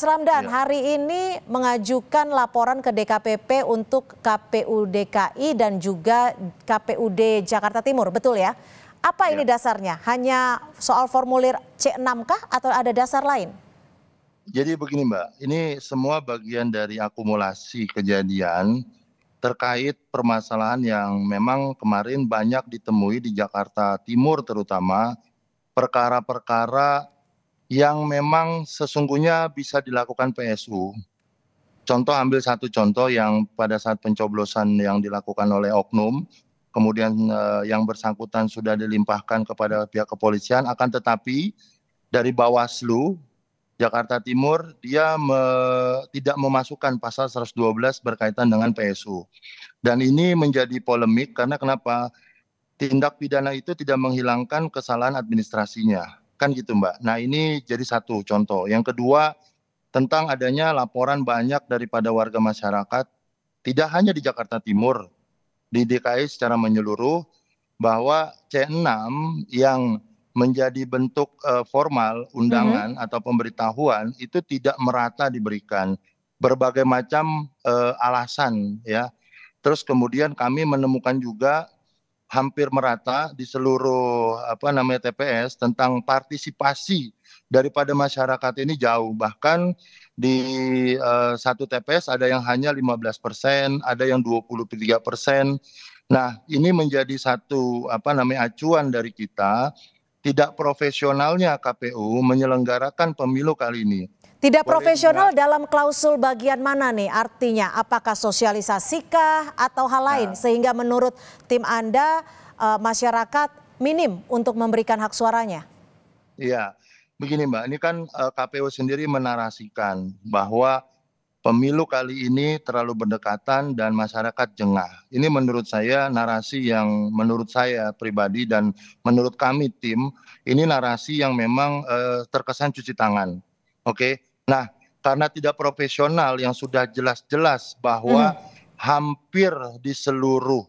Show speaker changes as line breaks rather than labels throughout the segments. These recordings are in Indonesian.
Mas Ramdan,
Iya,
hari ini mengajukan laporan ke DKPP untuk KPU DKI dan juga KPUD Jakarta Timur, betul ya? Apa ini
iya.
dasarnya? Hanya soal formulir C6 kah atau ada dasar lain?
Jadi begini Mbak, ini semua bagian dari akumulasi kejadian terkait permasalahan yang memang kemarin banyak ditemui di Jakarta Timur terutama, perkara-perkara yang memang sesungguhnya bisa dilakukan PSU. Contoh ambil satu contoh yang pada saat pencoblosan yang dilakukan oleh oknum, kemudian yang bersangkutan sudah dilimpahkan kepada pihak kepolisian, akan tetapi dari Bawaslu Jakarta Timur dia tidak memasukkan pasal 112 berkaitan dengan PSU. Dan ini menjadi polemik karena kenapa? Tindak pidana itu tidak menghilangkan kesalahan administrasinya. Kan gitu Mbak. Nah ini jadi satu contoh. Yang kedua, tentang adanya laporan banyak daripada warga masyarakat, tidak hanya di Jakarta Timur, di DKI secara menyeluruh, bahwa C6 yang menjadi bentuk formal
Mhm.
undangan atau pemberitahuan itu tidak merata diberikan. Berbagai macam alasan ya. Terus kemudian kami menemukan juga hampir merata di seluruh TPS tentang partisipasi daripada masyarakat ini jauh. Bahkan di satu TPS ada yang hanya 15%, ada yang 23%. Nah, ini menjadi satu acuan dari kita tidak profesionalnya KPU menyelenggarakan pemilu kali ini.
Tidak
Boleh
profesional
dilihat.
dalam klausul bagian mana nih artinya? Apakah sosialisasikah atau hal lain?
Nah,
Sehingga menurut tim Anda masyarakat minim untuk memberikan hak suaranya?
iya, begini Mbak, ini kan KPU sendiri menarasikan bahwa pemilu kali ini terlalu berdekatan dan masyarakat jengah. Ini menurut saya narasi yang menurut saya pribadi dan menurut kami tim, ini narasi yang memang terkesan cuci tangan. Oke. Nah, karena tidak profesional yang sudah jelas-jelas bahwa
Mhm.
hampir di seluruh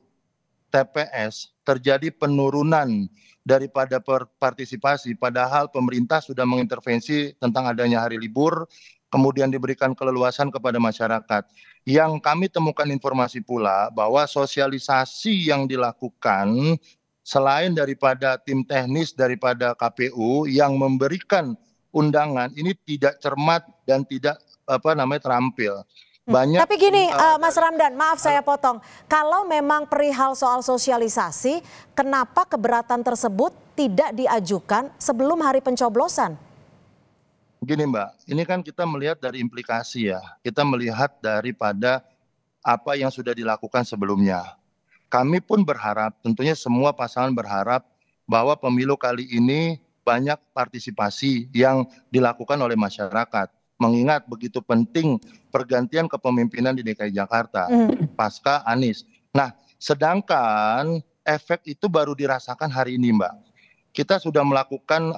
TPS terjadi penurunan daripada partisipasi, padahal pemerintah sudah mengintervensi tentang adanya hari libur, kemudian diberikan keleluasan kepada masyarakat. Yang kami temukan informasi pula bahwa sosialisasi yang dilakukan selain daripada tim teknis daripada KPU yang memberikan undangan ini tidak cermat dan tidak terampil. Banyak
Tapi gini, Mas
dari
Ramdan, maaf saya
halo.
potong. Kalau memang perihal soal sosialisasi, kenapa keberatan tersebut tidak diajukan sebelum hari pencoblosan?
Gini Mbak, ini kan kita melihat dari implikasi ya. Kita melihat daripada apa yang sudah dilakukan sebelumnya. Kami pun berharap, tentunya semua pasangan berharap bahwa pemilu kali ini banyak partisipasi yang dilakukan oleh masyarakat. Mengingat begitu penting pergantian kepemimpinan di DKI Jakarta,
Mhm.
pasca Anies. Nah, sedangkan efek itu baru dirasakan hari ini Mbak. Kita sudah melakukan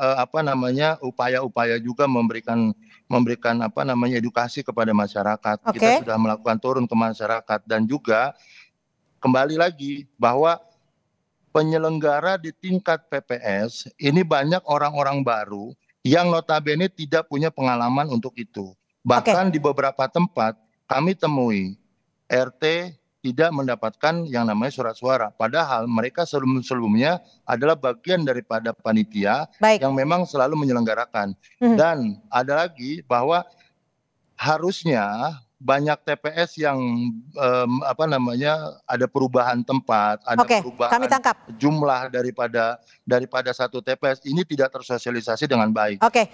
upaya-upaya juga memberikan edukasi kepada masyarakat. Kita
Oke.
sudah melakukan turun ke masyarakat dan juga kembali lagi bahwa penyelenggara di tingkat PPS ini banyak orang-orang baru yang notabene tidak punya pengalaman untuk itu.
Oke.
Bahkan di beberapa tempat kami temui RT tidak mendapatkan yang namanya surat suara. Padahal mereka sebelum-sebelumnya adalah bagian daripada panitia
Baik.
yang memang selalu menyelenggarakan.
Mhm.
Dan ada lagi bahwa harusnya banyak TPS yang ada perubahan tempat, ada
Oke, kami
perubahan
tangkap.
jumlah daripada satu TPS ini tidak tersosialisasi dengan baik.
Oke.